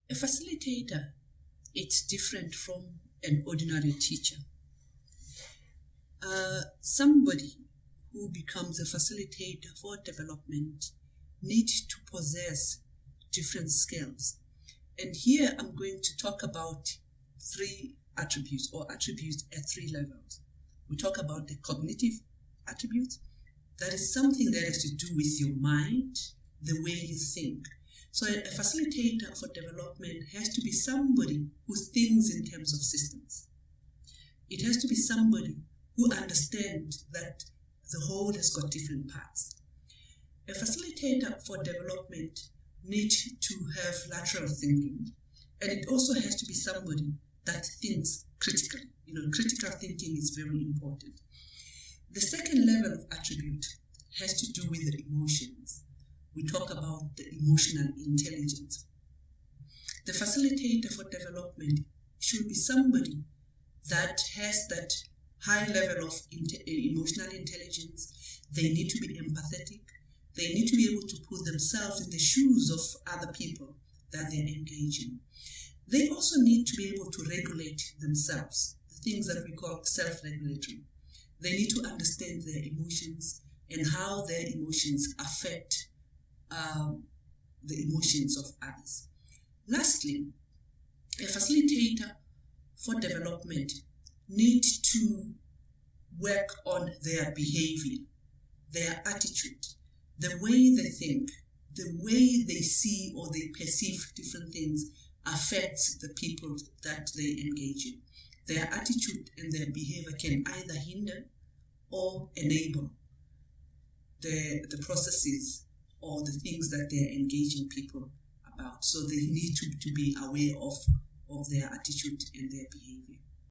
A facilitator, it's different from an ordinary teacher. Somebody who becomes a facilitator for development needs to possess different skills. And here I'm going to talk about three attributes, or attributes at three levels. We talk about the cognitive attributes. That is something that has to do with your mind, the way you think. So a facilitator for development has to be somebody who thinks in terms of systems. It has to be somebody who understands that the whole has got different parts. A facilitator for development needs to have lateral thinking, and it also has to be somebody that thinks critically. Critical thinking is very important. The second level of attribute has to do with the emotions. We talk about the emotional intelligence. The facilitator for development should be somebody that has that high level of emotional intelligence. They need to be empathetic. They need to be able to put themselves in the shoes of other people that they're engaging. They also need to be able to regulate themselves, the things that we call self-regulatory. They need to understand their emotions and how their emotions affect the emotions of others. Lastly, a facilitator for development needs to work on their behavior, their attitude, the way they think, the way they see or they perceive different things affects the people that they engage in. Their attitude and their behavior can either hinder or enable the processes or the things that they're engaging people about. So they need to be aware of their attitude and their behavior.